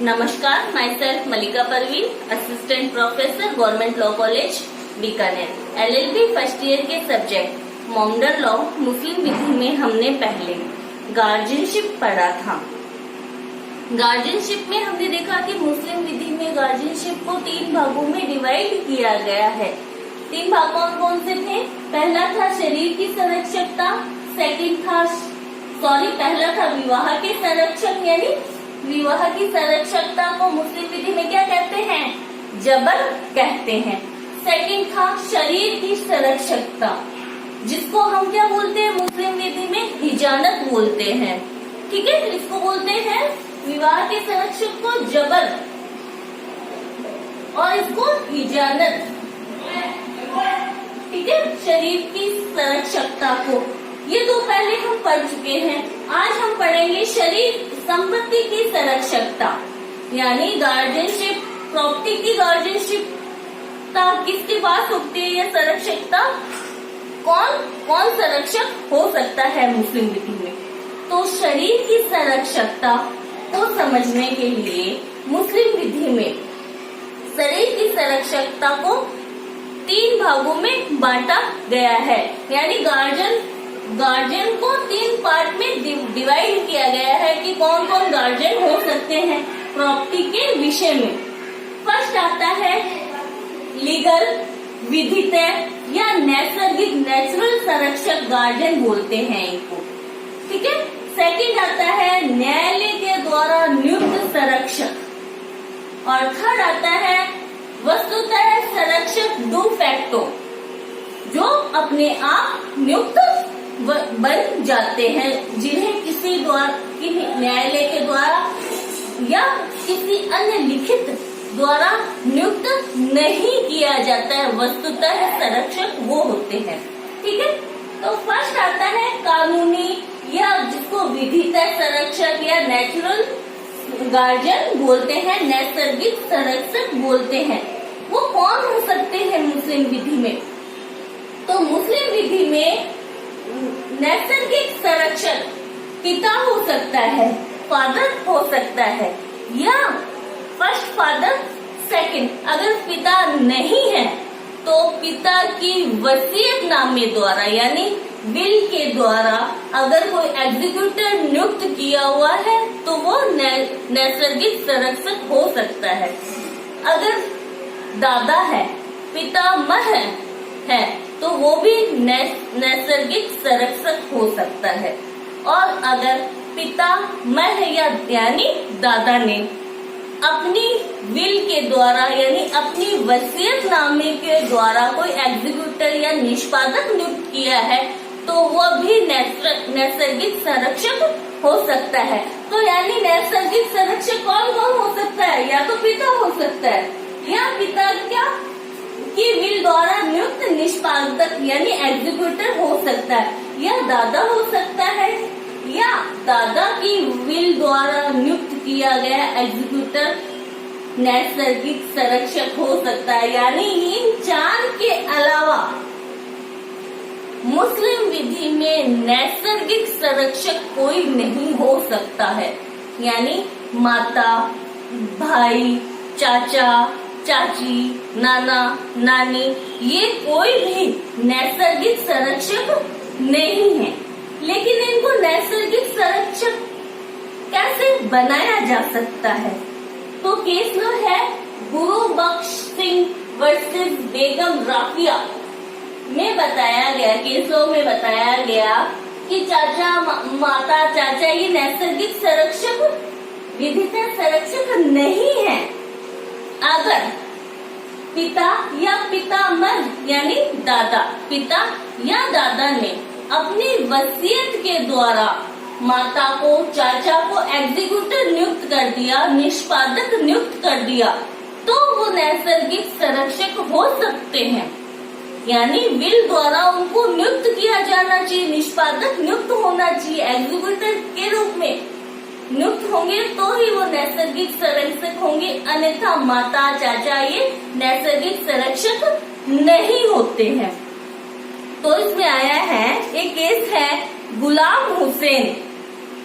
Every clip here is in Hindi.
नमस्कार, my self Malika Parveen, assistant professor, government law college Bikaner, LLB first year के सब्जेक्ट मॉडर्न लॉ मुस्लिम विधि में हमने पहले गार्जियनशिप पढ़ा था। गार्जियनशिप में हमने देखा कि मुस्लिम विधि में गार्जियनशिप को 3 भागों में डिवाइड किया गया है। 3 भाग कौन कौन से थे? पहला था शरीर की संरक्षकता, पहला था विवाह के संरक्षक, यानी विवाह की संरक्षकता को मुस्लिम विधि में क्या कहते हैं? जबर कहते हैं। सेकंड था शरीर की संरक्षकता, जिसको हम क्या बोलते हैं मुस्लिम विधि में? हिजानत बोलते हैं। ठीक है, इसको बोलते हैं विवाह के संरक्षक को जबर और इसको हिजानत। ठीक है, शरीर की संरक्षकता को ये तो पहले हम पढ़ चुके हैं। आज हम पढ़ेंगे शरीर संपत्ति की संरक्षकता, यानी गार्जियनशिप, प्रॉपर्टी की गार्जियनशिपता किसके पास होती है? यह संरक्षकता कौन संरक्षक हो सकता है मुस्लिम विधि में? तो शरीर की संरक्षकता को समझने के लिए मुस्लिम विधि में शरीर की संरक्षकता को 3 भागों में बांटा गया है, यानी गार्जियन को 3 पार्ट में डिवाइड किया गया है कि कौन कौन गार्जियन हो सकते हैं प्रॉपर्टी के विषय में। फर्स्ट आता है लीगल, विधित या नैसर्गिक, नेचुरल संरक्षक गार्जियन बोलते हैं इनको। ठीक है, सेकंड आता है न्यायालय के द्वारा नियुक्त संरक्षक और थर्ड आता है वस्तुतः संरक्षक डू फैक्टो, जो अपने आप नियुक्त बन जाते हैं, जिन्हें किसी न्यायालय के द्वारा या किसी अन्य लिखित द्वारा नियुक्त नहीं किया जाता है। वस्तुतः संरक्षक वो होते हैं। ठीक है, तो फर्स्ट आता है कानूनी या जिसको विधितः संरक्षक या नेचुरल गार्जियन बोलते हैं, नैसर्गिक संरक्षक बोलते हैं। वो कौन हो सकते हैं मुस्लिम विधि में? तो मुस्लिम विधि में नैसर्गिक संरक्षक पिता हो सकता है, फादर हो सकता है, या फर्स्ट फादर, सेकंड। अगर पिता नहीं है तो पिता की वसीयतनामे द्वारा यानी विल के द्वारा अगर कोई एग्जीक्यूटर नियुक्त किया हुआ है तो वो नैसर्गिक संरक्षक हो सकता है। अगर दादा है, पितामह है तो वो भी नैसर्गिक संरक्षक हो सकता है। और अगर पितामह यानी दादा ने अपनी विल के द्वारा यानी अपनी वसीयतनामे के द्वारा कोई एग्जीक्यूटर या निष्पादक नियुक्त किया है तो वह भी नैसर्गिक संरक्षक हो सकता है। तो यानी नैसर्गिक संरक्षक कौन कौन हो सकता है? या तो पिता हो सकता है, या पिता की विल द्वारा नियुक्त निष्पादक यानी एग्जीक्यूटर हो सकता है, या दादा हो सकता है, या दादा की विल द्वारा नियुक्त किया गया एग्जीक्यूटर नैसर्गिक संरक्षक हो सकता है। यानी इन 4 के अलावा मुस्लिम विधि में नैसर्गिक संरक्षक कोई नहीं हो सकता है। यानी माता, भाई, चाचा, चाची, नाना, नानी, ये कोई भी नैसर्गिक संरक्षक नहीं है। लेकिन इनको नैसर्गिक संरक्षक कैसे बनाया जा सकता है? तो केस लो है गुरु बख्श सिंह वर्सेस बेगम राफिया में बताया गया, केस लो में बताया गया कि चाचा, माता, चाचा ये नैसर्गिक संरक्षक, विधित संरक्षक नहीं है। अगर पिता या पितामह यानी दादा, पिता या दादा ने अपनी वसीयत के द्वारा माता को, चाचा को एग्जीक्यूटर नियुक्त कर दिया, निष्पादक नियुक्त कर दिया, तो वो नैसर्गिक संरक्षक हो सकते हैं। यानी विल द्वारा उनको नियुक्त किया जाना चाहिए, निष्पादक नियुक्त होना चाहिए, एग्जीक्यूटर के रूप में नियुक्त होंगे तो ही वो नैसर्गिक संरक्षक होंगे, अन्यथा माता, चाचा ये नैसर्गिक संरक्षक नहीं होते हैं। तो इसमें आया है एक केस है गुलाम हुसैन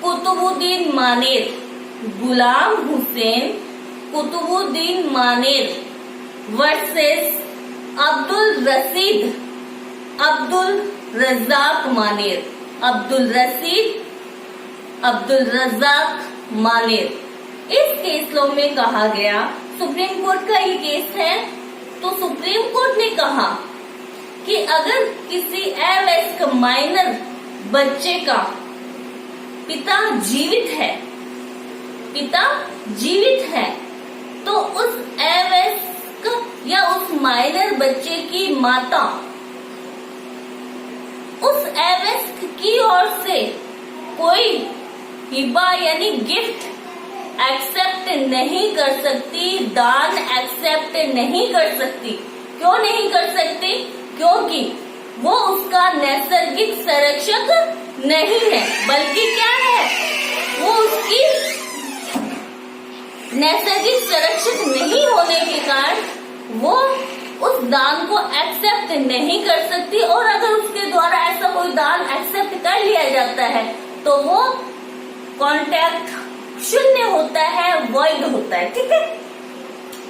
कुतुबुद्दीन मानेर, गुलाम हुसैन कुतुबुद्दीन मानेर वर्सेस अब्दुल रज़ाक मानेर। अब्दुल रज़ाक मानेर। इस केस लॉ में कहा गया, सुप्रीम कोर्ट का ये केस है, तो सुप्रीम कोर्ट ने कहा कि अगर किसी अवयस्क माइनर बच्चे का पिता जीवित है तो उस अवयस्क या उस माइनर बच्चे की माता उस अवयस्क की ओर से कोई हिबा यानी गिफ्ट एक्सेप्ट नहीं कर सकती, दान एक्सेप्ट नहीं कर सकती। क्यों नहीं कर सकती? क्योंकि वो उसका नैसर्गिक संरक्षक नहीं है, बल्कि क्या है, वो उसकी नैसर्गिक संरक्षक नहीं होने के कारण वो उस दान को एक्सेप्ट नहीं कर सकती। और अगर उसके द्वारा ऐसा कोई दान एक्सेप्ट कर लिया जाता है तो वो कॉन्टैक्ट शून्य होता है, वॉइड होता है। ठीक है,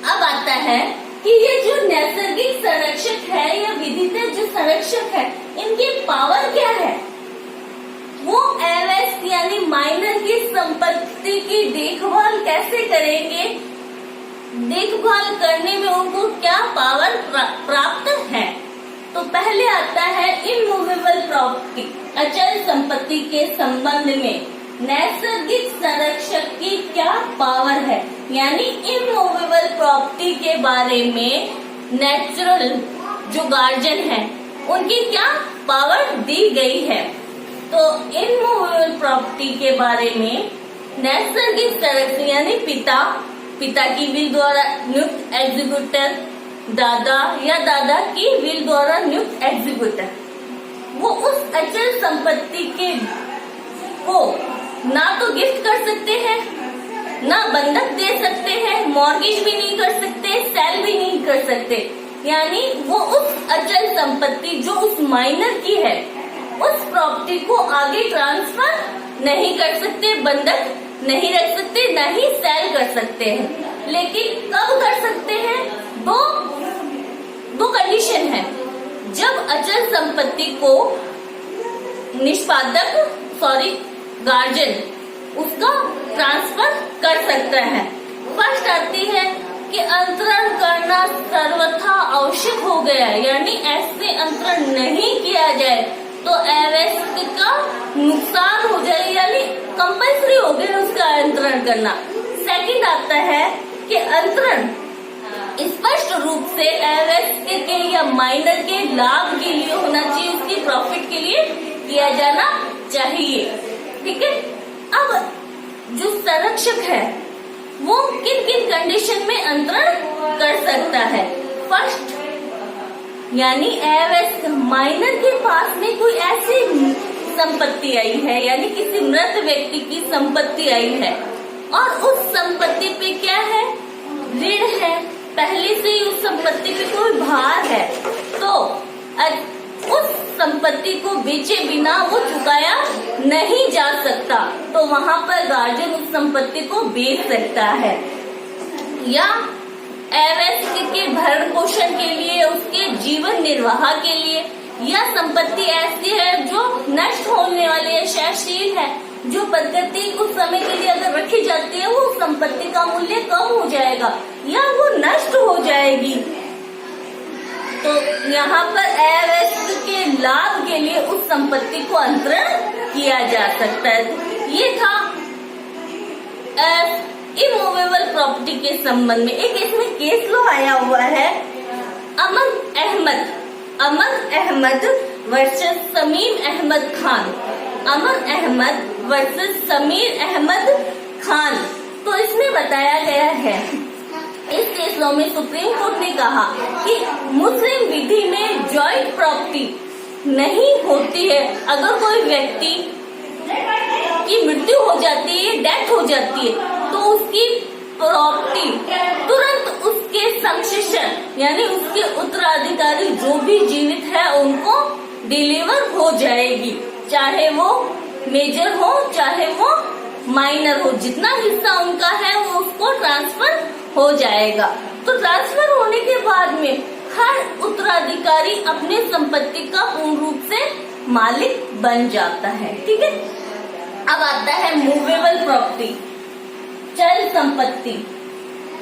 अब आता है कि ये जो नैसर्गिक संरक्षक है या विधिवत जो संरक्षक है, इनकी पावर क्या है? वो अवयस्क यानी माइनर की संपत्ति की देखभाल कैसे करेंगे? देखभाल करने में उनको क्या पावर प्राप्त है? तो पहले आता है इमूवेबल प्रॉपर्टी, अचल संपत्ति के संबंध में नैसर्गिक संरक्षक की क्या पावर है, यानी इमूवेबल प्रॉपर्टी के बारे में नेचुरल जो गार्जियन है उनकी क्या पावर दी गई है। तो इमूवेबल प्रॉपर्टी के बारे में नैसर्गिक संरक्षक यानी पिता की विल द्वारा नियुक्त एग्जीक्यूटर, दादा या दादा की विल द्वारा नियुक्त एग्जीक्यूटर, वो उस अचल संपत्ति के को ना तो गिफ्ट कर सकते हैं, ना बंधक दे सकते हैं, मॉर्गेज भी नहीं कर सकते, सेल भी नहीं कर सकते। यानी वो उस अचल संपत्ति जो उस माइनर की है उस प्रॉपर्टी को आगे ट्रांसफर नहीं कर सकते, बंधक नहीं रख सकते, न ही सेल कर सकते हैं। लेकिन कब कर सकते हैं? दो कंडीशन है। जब अचल संपत्ति को गार्जियन उसका ट्रांसफर कर सकता है। फर्स्ट आती है कि अंतरण करना सर्वथा आवश्यक हो गया, यानी ऐसे अंतरण नहीं किया जाए तो अवयस्क का नुकसान हो जाए, यानी कंपल्सरी हो गया उसका अंतरण करना। सेकंड आता है कि अंतरण स्पष्ट रूप से अवयस्क के या माइनर के लाभ के लिए होना चाहिए, उसकी प्रॉफिट के लिए किया जाना चाहिए। ठीक है, अब जो संरक्षक है वो किन किन कंडीशन में अंतरण कर सकता है? फर्स्ट, यानी अवयस्क माइनर के पास में कोई ऐसी संपत्ति आई है, यानी किसी मृत व्यक्ति की संपत्ति आई है और उस संपत्ति पे क्या है? ऋण है, पहले से ही उस संपत्ति पे कोई भार है, तो उस संपत्ति को बेचे बिना वो चुकाया नहीं जा सकता, तो वहाँ पर गार्जियन उस संपत्ति को बेच सकता है। या अवयस्क के भरण पोषण के लिए, उसके जीवन निर्वाह के लिए, या संपत्ति ऐसी है जो नष्ट होने वाली है, क्षयशील है, जो प्रकृति कुछ समय के लिए अगर रखी जाती है वो संपत्ति का मूल्य कम हो जाएगा या वो नष्ट हो जाएगी। तो यहाँ पर अवयस्क के लाभ के लिए उस संपत्ति को अंतरण किया जा सकता है। ये था इमूवेबल प्रॉपर्टी के संबंध में। एक इसमें केस लॉ आया हुआ है, अमन अहमद वर्सेस समीर अहमद खान। अमन अहमद वर्सेस समीर अहमद खान। तो इसमें बताया गया है, इस केस लॉ में सुप्रीम कोर्ट ने कहा कि मुस्लिम विधि में जॉइंट प्रॉपर्टी नहीं होती है। अगर कोई व्यक्ति की मृत्यु हो जाती है, डेथ हो जाती है, तो उसकी प्रॉपर्टी तुरंत उसके सक्सेशन यानी उसके उत्तराधिकारी जो भी जीवित है उनको डिलीवर हो जाएगी, चाहे वो मेजर हो चाहे वो माइनर हो। जितना हिस्सा उनका है वो उसको ट्रांसफर हो जाएगा। तो ट्रांसफर होने के बाद में हर उत्तराधिकारी अपने संपत्ति का पूर्ण रूप से मालिक बन जाता है। ठीक है, अब आता है मूवेबल प्रॉपर्टी, चल संपत्ति।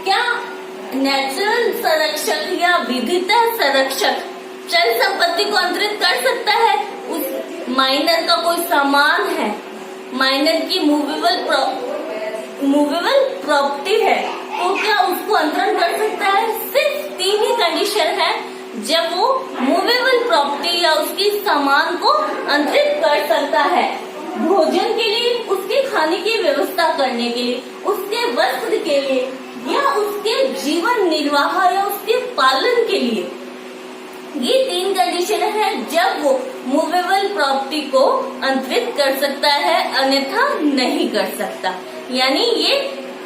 क्या नेचुरल संरक्षक या विधितः संरक्षक चल संपत्ति को अंतरित कर सकता है? उस माइनर का कोई सामान है, माइनर की मूवेबल प्रॉपर्टी है, तो क्या उसको अंतरण कर सकता है? सिर्फ 3 ही कंडीशन है जब वो मूवेबल प्रॉपर्टी या उसकी सामान को अंतरित कर सकता है। भोजन के लिए, उसके खाने की व्यवस्था करने के लिए, उसके वस्त्र के लिए, या उसके जीवन निर्वाह या उसके पालन के लिए। ये 3 कंडीशन है जब वो मूवेबल प्रॉपर्टी को अंतरित कर सकता है, अन्यथा नहीं कर सकता। यानी ये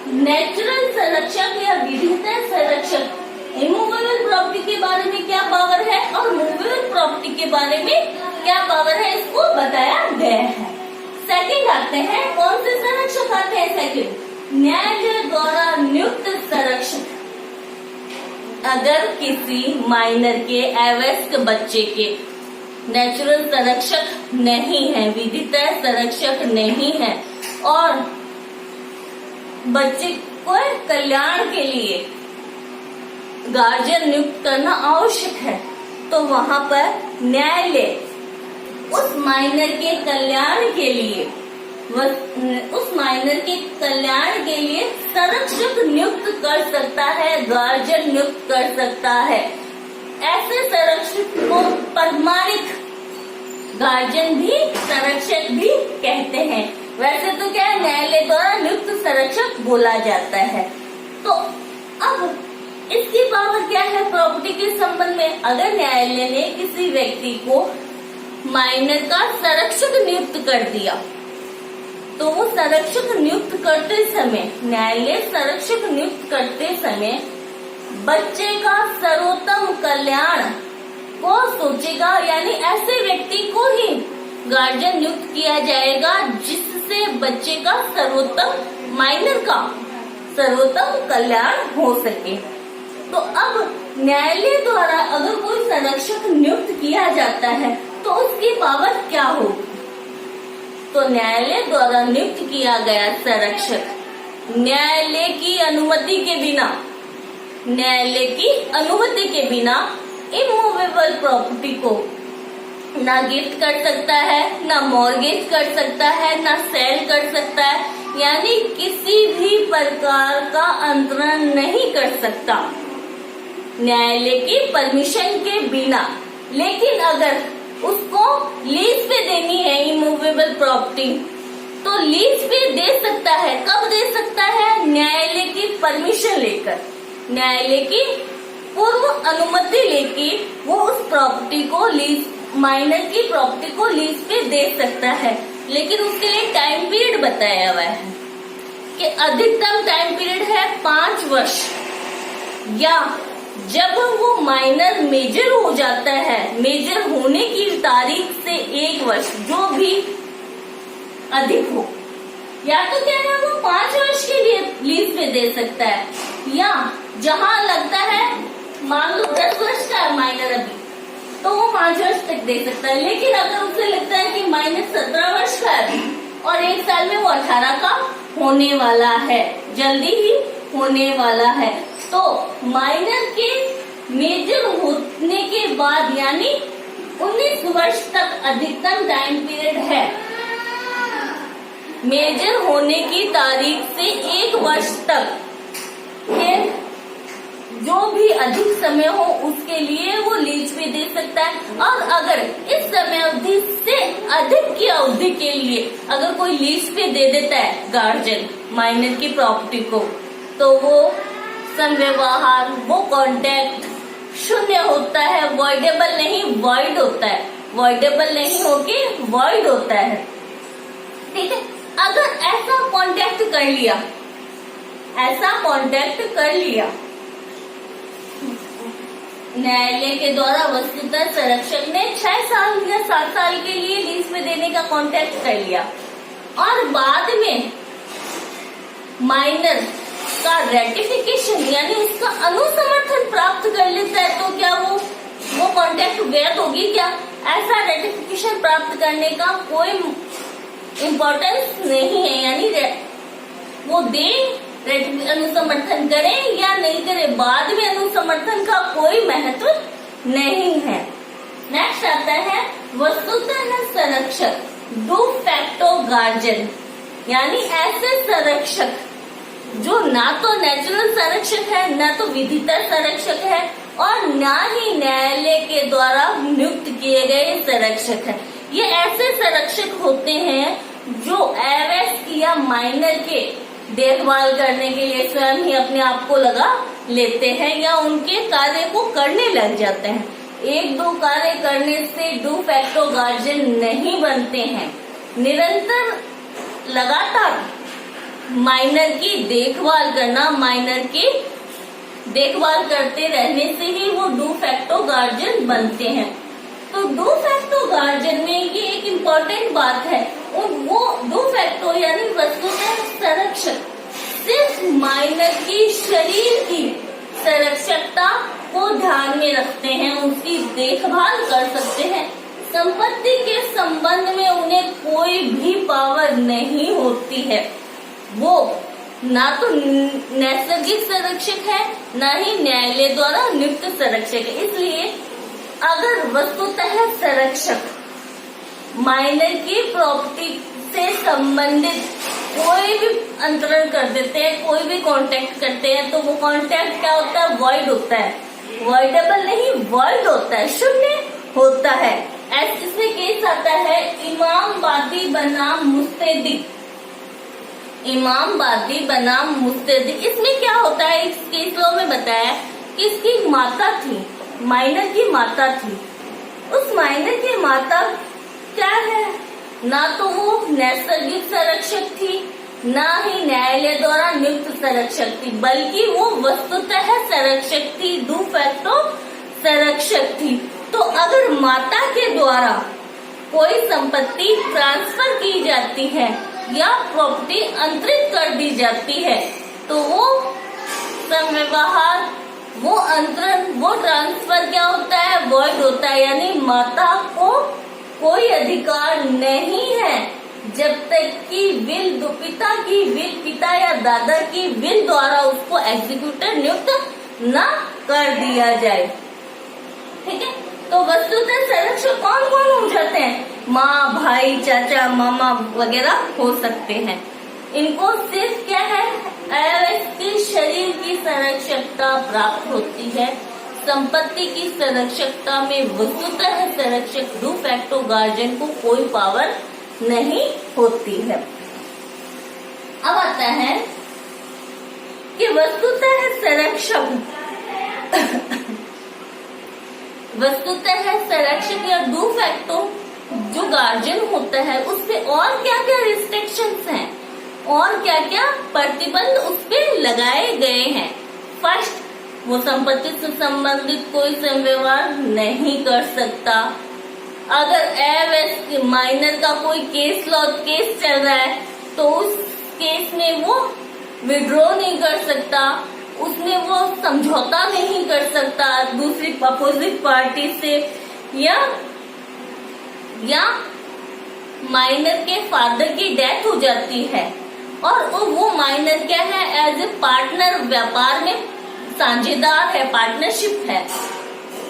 नेचुरल संरक्षक या विधितः संरक्षक इमूवेबल प्रॉपर्टी के बारे में क्या पावर है और मूवेबल प्रॉपर्टी के बारे में क्या पावर है, इसको बताया गया है। सेकंड आते हैं, कौन से संरक्षक आते हैं सेकंड? न्यायालय द्वारा नियुक्त संरक्षक। अगर किसी माइनर के अवयस्क बच्चे के नेचुरल संरक्षक नहीं है, विधितः संरक्षक नहीं है और बच्चे को कल्याण के लिए गार्जियन नियुक्त करना आवश्यक है, तो वहां पर न्यायालय उस माइनर के कल्याण के लिए संरक्षक नियुक्त कर सकता है, गार्जियन नियुक्त कर सकता है। ऐसे संरक्षक को प्रमाणिक गार्जियन भी संरक्षक भी कहते हैं। वैसे तो क्या है, न्यायालय द्वारा नियुक्त संरक्षक बोला जाता है। तो अब इसकी पावर क्या है प्रॉपर्टी के संबंध में? अगर न्यायालय ने किसी व्यक्ति को माइनर का संरक्षक नियुक्त कर दिया, तो वो संरक्षक नियुक्त करते समय, न्यायालय संरक्षक नियुक्त करते समय बच्चे का सर्वोत्तम कल्याण को सोचेगा। यानी ऐसे व्यक्ति को ही गार्जियन नियुक्त किया जाएगा जिससे बच्चे का सर्वोत्तम, माइनर का सर्वोत्तम कल्याण हो सके। तो अब न्यायालय द्वारा अगर कोई संरक्षक नियुक्त किया जाता है तो उसकी पावर क्या होगी? तो न्यायालय द्वारा नियुक्त किया गया संरक्षक न्यायालय की अनुमति के बिना इमूवेबल प्रॉपर्टी को ना गिफ्ट कर सकता है, ना मॉर्गेज कर सकता है, ना सेल कर सकता है, यानी किसी भी प्रकार का अंतरण नहीं कर सकता न्यायालय की परमिशन के बिना। लेकिन अगर उसको लीज पे देनी है इमूवेबल प्रॉपर्टी, तो लीज पे दे सकता है। कब दे सकता है? न्यायालय की परमिशन लेकर, न्यायालय की पूर्व अनुमति लेके वो उस प्रॉपर्टी को लीज, माइनर की प्रॉपर्टी को लीज पे दे सकता है। लेकिन उसके लिए टाइम पीरियड बताया हुआ है कि अधिकतम टाइम पीरियड है 5 वर्ष, या जब वो माइनर मेजर हो जाता है, मेजर होने की तारीख से 1 वर्ष जो भी अधिक हो, या तो क्या है वो 5 वर्ष के लिए लीज पे दे सकता है, या जहां लगता है मान लो 10 वर्ष का है माइनर अभी, तो वो 5 वर्ष तक दे सकता है। लेकिन अगर उसे लगता है कि माइनर 17 वर्ष का है और 1 साल में वो 18 का होने वाला है, जल्दी ही होने वाला है, तो माइनर के मेजर होने के बाद यानी 19 वर्ष तक अधिकतम टाइम पीरियड है। मेजर होने की तारीख से 1 वर्ष तक के जो भी अधिक समय हो उसके लिए वो लीज पे दे सकता है। और अगर इस समय अवधि से अधिक की अवधि के लिए अगर कोई लीज पे दे देता है गार्जियन माइनर की प्रॉपर्टी को, तो वो संव्यवहार, वो कॉन्ट्रैक्ट शून्य होता है, वॉइडेबल नहीं, वॉइड होता है, वॉइडेबल नहीं होके वॉइड होता है। ठीक है, अगर ऐसा कॉन्ट्रैक्ट कर लिया न्यायालय के द्वारा, वस्तुतः संरक्षक ने 6 साल या 7 साल के लिए लीज में देने का कॉन्ट्रैक्ट कर लिया और बाद में माइनर का रेटिफिकेशन यानी इसका अनुसमर्थन प्राप्त कर लेता है तो क्या वो कॉन्ट्रैक्ट वैध होगी क्या? ऐसा रेटिफिकेशन प्राप्त करने का कोई इम्पोर्टेंस नहीं है, यानी वो अनुसमर्थन करें या नहीं करें, बाद में अनुसमर्थन का कोई महत्व नहीं है। नेक्स्ट आता है वस्तुतः संरक्षक, डू फैक्टो गार्जियन, यानी ऐसे संरक्षक जो ना तो नेचुरल संरक्षक है, ना तो विधिता संरक्षक है और ना ही न्यायालय के द्वारा नियुक्त किए गए संरक्षक है। ये ऐसे संरक्षक होते हैं जो अवयस्क या माइनर के देखभाल करने के लिए स्वयं ही अपने आप को लगा लेते हैं या उनके कार्य को करने लग जाते हैं। एक दो कार्य करने से डू फैक्टो गार्जियन नहीं बनते हैं। निरंतर लगातार माइनर की देखभाल करना, माइनर की देखभाल करते रहने से ही वो डू फैक्टो गार्जियन बनते हैं। तो डू फैक्टो गार्जियन में ये एक इम्पोर्टेंट बात है, और वो डू फैक्टो यानी वस्तुतः संरक्षक सिर्फ माइनर की शरीर की संरक्षकता को ध्यान में रखते हैं, उसकी देखभाल कर सकते हैं। संपत्ति के संबंध में उन्हें कोई भी पावर नहीं होती है। वो ना तो नैसर्गिक संरक्षक है, ना ही न्यायालय द्वारा नियुक्त संरक्षक है। इसलिए अगर वस्तुतः संरक्षक माइनर की प्रॉपर्टी से संबंधित कोई भी अंतरण कर देते हैं, कोई भी कॉन्टेक्ट करते हैं, तो वो कॉन्टेक्ट क्या होता है? वॉइड होता है। वॉइडेबल नहीं, वॉइड होता है, शून्य होता है। इसमें केस आता है इमाम बादी बनाम मुस्तैदी। इमाम बादी बनाम मुस्तैदी, इसमें क्या होता है? इस केस लॉ में बताया कि इसकी माता थी, माइनर की माता थी। उस माइनर की माता क्या है? ना तो वो नैसर्गिक संरक्षक थी, ना ही न्यायालय द्वारा नियुक्त संरक्षक थी, बल्कि वो वस्तुतः संरक्षक थी, डू फैक्टो संरक्षक थी। तो अगर माता के द्वारा कोई संपत्ति ट्रांसफर की जाती है या प्रॉपर्टी अंतरित कर दी जाती है, तो वो संव्यवहार, वो अंतरण, वो ट्रांसफर क्या होता है? वॉइड होता है। यानी माता को कोई अधिकार नहीं है जब तक कि विल, पिता की विल, पिता या दादा की विल द्वारा उसको एग्जीक्यूटर नियुक्त न कर दिया जाए। ठीक है, तो वस्तुतः संरक्षक कौन कौन हो जाते हैं? माँ, भाई, चाचा, मामा वगैरह हो सकते हैं। इनको सिर्फ क्या है? अवयस्क शरीर की संरक्षकता प्राप्त होती है। संपत्ति की संरक्षकता में वस्तुतः संरक्षक डू फैक्टो गार्जियन को कोई पावर नहीं होती है। अब आता है कि वस्तुतः संरक्षक या डू फैक्टो जो गार्जियन होता है उस पे और क्या क्या रिस्ट्रिक्शंस हैं और क्या क्या प्रतिबंध उस पे लगाए गए हैं। फर्स्ट, वो संपत्ति से संबंधित कोई संव्यवहार नहीं कर सकता। अगर अवयस्क माइनर का कोई केस चल रहा है तो उस केस में वो विड्रॉ नहीं कर सकता, उसमें वो समझौता नहीं कर सकता दूसरी अपोजिट पार्टी से, या माइनर के फादर की डेथ हो जाती है और वो माइनर क्या है? एज ए पार्टनर, व्यापार में साझेदार है, पार्टनरशिप है।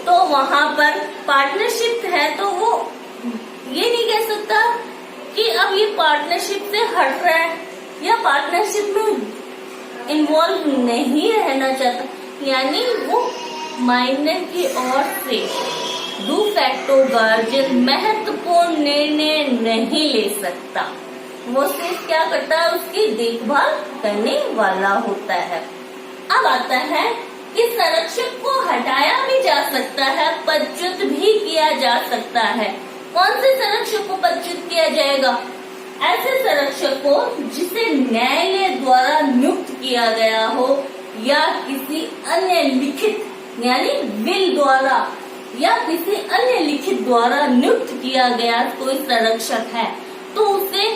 तो वहां पर पार्टनरशिप है तो वो ये नहीं कह सकता कि अब ये पार्टनरशिप से हट रहा है या पार्टनरशिप में इन्वॉल्व नहीं रहना चाहता, यानी वो माइनर की ओर से डू फैक्टो गार्जियन महत्वपूर्ण निर्णय नहीं ले सकता। वो सिर्फ क्या करता है? उसकी देखभाल करने वाला होता है। अब आता है कि संरक्षक को हटाया भी जा सकता है, पदच्युत भी किया जा सकता है। कौन से संरक्षक को पदच्युत किया जाएगा? ऐसे संरक्षक को जिसे न्यायालय द्वारा नियुक्त किया गया हो या किसी अन्य लिखित यानी विल द्वारा या किसी अन्य लिखित द्वारा नियुक्त किया गया कोई संरक्षक है तो उसे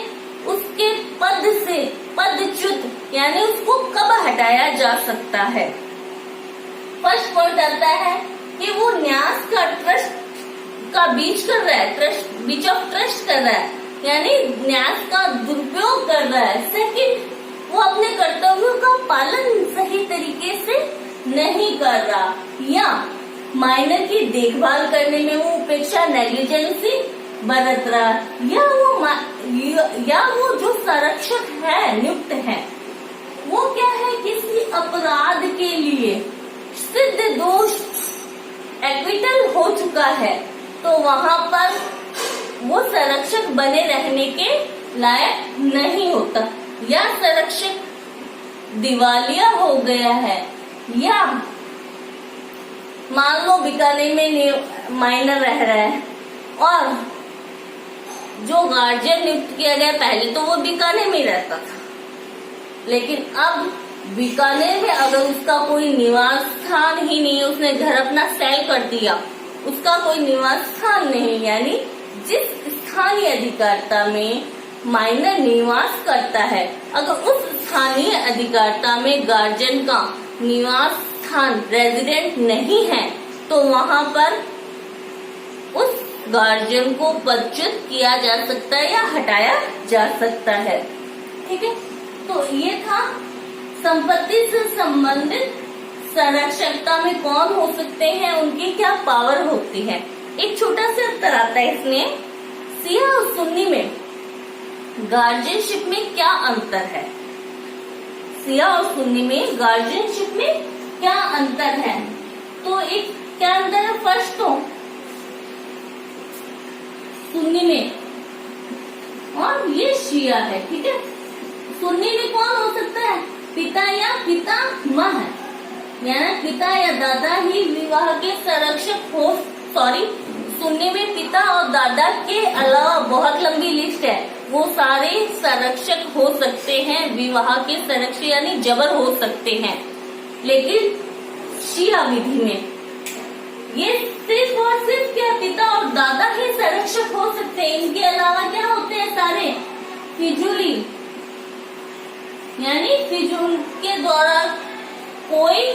उसके पद से पदच्युत यानी उसको कब हटाया जा सकता है। फर्स्ट पॉइंट आता है कि वो न्यास का ट्रस्ट का बीच कर रहा है, बीच ऑफ ट्रस्ट कर रहा है, यानी न्यास का दुरुपयोग कर रहा है। सेकंड, वो अपने कर्तव्यों का पालन सही तरीके से नहीं कर रहा, या माइनर की देखभाल करने में वो उपेक्षा नेग्लिजेंसी बरत रहा, या वो जो संरक्षक है, नियुक्त है, वो क्या है, किसी अपराध के लिए सिद्ध दोष एक्विटल हो चुका है, तो वहां पर वो संरक्षक बने रहने के लायक नहीं होता, या संरक्षक दिवालिया हो गया है, या मान लो बीकानेर में माइनर रह रहा है और जो गार्जियन नियुक्त किया गया, पहले तो वो बीकानेर में रहता था, लेकिन अब बीकानेर में अगर उसका कोई निवास स्थान ही नहीं है, उसने घर अपना सेल कर दिया, उसका कोई निवास स्थान नहीं, यानी जिस स्थानीय अधिकारिता में माइनर निवास करता है, अगर उस स्थानीय अधिकारिता में गार्जियन का निवास स्थान रेजिडेंट नहीं है, तो वहां पर उस गार्जियन को पदच्युत किया जा सकता है या हटाया जा सकता है। ठीक है, तो ये था संपत्ति से संबंधित संरक्षकता में कौन हो सकते हैं, उनकी क्या पावर होती है। एक छोटा सा उत्तर आता है इसमें, सिया और सुन्नी में गार्जियनशिप में क्या अंतर है। सिया और सुन्नी में गार्जियनशिप में क्या अंतर है, तो एक क्या अंतर है, फर्स्ट तो सुन्नी में, और ये शिया है। ठीक है, सुन्नी में कौन हो सकता है, पिता या पितामह, यानी पिता या दादा ही विवाह के संरक्षक हो। सुन्नी में पिता और दादा के अलावा बहुत लंबी लिस्ट है, वो सारे संरक्षक हो सकते हैं, विवाह के संरक्षक यानी जबर हो सकते हैं। लेकिन शिया विधि में ये सिर्फ और सिर्फ क्या, पिता और दादा ही संरक्षक हो सकते हैं, इनके अलावा क्या होते हैं, सारे फिजूली, यानी फिजूल के द्वारा कोई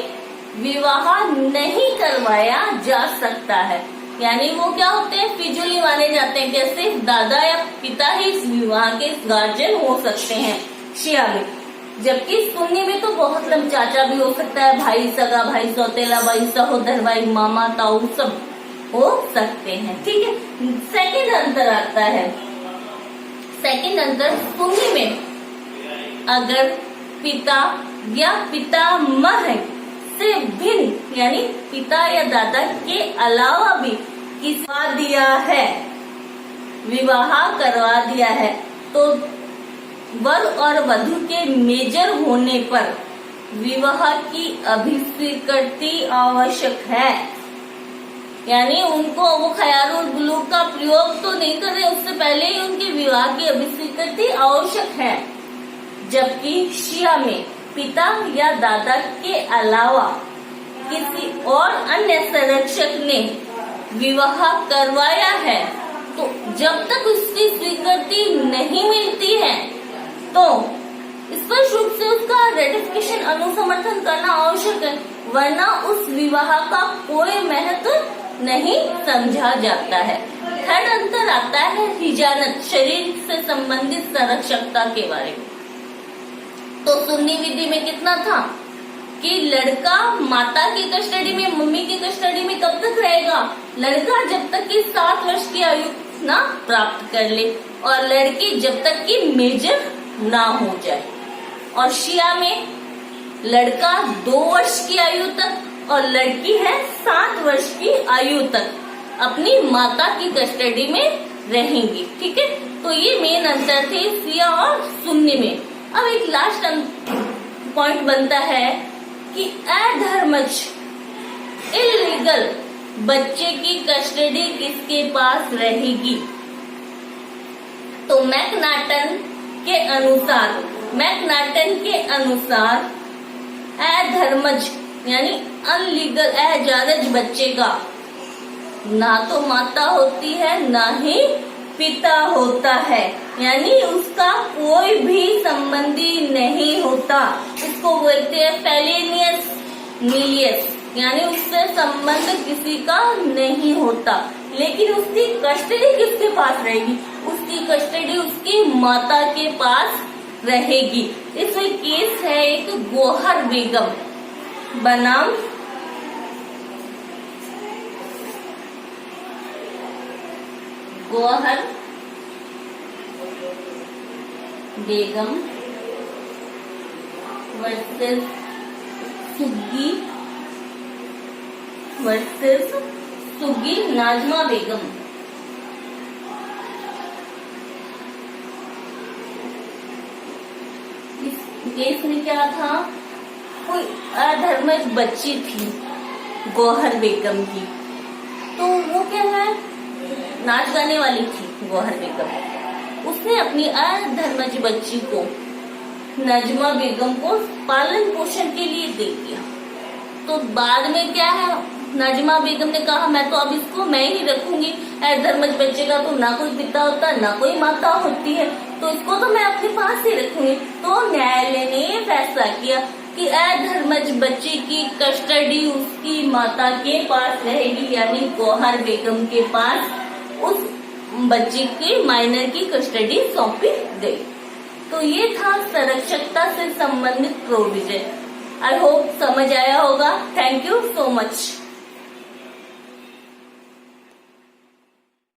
विवाह नहीं करवाया जा सकता है, यानी वो क्या होते हैं, फिजूली माने जाते हैं। कैसे, दादा या पिता ही इस विवाह के गार्जियन हो सकते हैं शिया में, जबकि सुन्नी में तो बहुत लंबा, चाचा भी हो सकता है, भाई सगा, भाई सौतेला, भाई सहोदर, भाई मामा, ताऊ, सब हो सकते हैं। ठीक है, सेकंड अंतर आता है, सेकंड अंतर, सुन्नी में अगर पिता या पितामह से भिन्न, यानी पिता या दादा के अलावा भी किसी दिया है, विवाह करवा दिया है, तो वर और वधु के मेजर होने पर विवाह की अभिस्वीकृति आवश्यक है, यानी उनको वो खयारुल बुलूक का प्रयोग तो नहीं कर रहे, उससे पहले ही उनके विवाह की अभिस्वीकृति आवश्यक है। जबकि शिया में पिता या दादा के अलावा किसी और अन्य संरक्षक ने विवाह करवाया है, तो जब तक उसकी स्वीकृति नहीं मिलती है, तो स्पष्ट रूप से उसका रेटिफिकेशन अनुसमर्थन करना आवश्यक है, वरना उस विवाह का कोई महत्व नहीं समझा जाता है। थर्ड अंतर आता है हिजानत, शरीर से संबंधित संरक्षकता के बारे में। तो सुन्नी विधि में कितना था कि लड़का माता की कस्टडी में, मम्मी की कस्टडी में कब तक रहेगा, लड़का जब तक कि 7 वर्ष की आयु ना प्राप्त कर ले, और लड़की जब तक कि मेजर ना हो जाए। और शिया में लड़का 2 वर्ष की आयु तक और लड़की है 7 वर्ष की आयु तक अपनी माता की कस्टडी में रहेंगी। ठीक है, तो ये मेन अंतर थे शिया और सुन्नी में। अब एक लास्ट पॉइंट बनता है कि अधर्मज, इलीगल बच्चे की कस्टडी किसके पास रहेगी। तो मैकनाटन के अनुसार अधर्मज यानी अनलीगल, अजायज बच्चे का ना तो माता होती है ना ही पिता होता है, यानी उसका कोई भी संबंधी नहीं होता, उसको इसको बोलते हैं फेलिनियस मिलियस, यानी उससे संबंध किसी का नहीं होता, लेकिन उसकी कस्टडी किसके पास रहेगी? उसकी कस्टडी उसकी माता के पास रहेगी। इसमें केस है एक गौहर बेगम बनाम गौहर बेगम वर्सेस सुग्गी नाजमा बेगम। इस केस में क्या था, कोई अधर्मज बच्ची थी गौहर बेगम की, तो वो क्या है, नाच गाने वाली थी गौहर बेगम। उसने अपनी अधर्मज बच्ची को नजमा बेगम को पालन पोषण के लिए दे दिया। तो बाद में क्या है, नजमा बेगम ने कहा मैं तो अब इसको मैं ही रखूंगी, अधर्मज बच्चे का तो ना कोई पिता होता ना कोई माता होती है, तो इसको तो मैं अपने पास ही रखूंगी। तो न्यायालय ने ये फैसला किया कि अधर्मज बच्चे की कस्टडी उसकी माता के पास रहेगी, यानी गौहर बेगम के पास उस बच्चे के माइनर की कस्टडी सौंपी गई। तो ये था संरक्षकता से संबंधित प्रोविजन। आई होप समझ आया होगा। Thank you so much.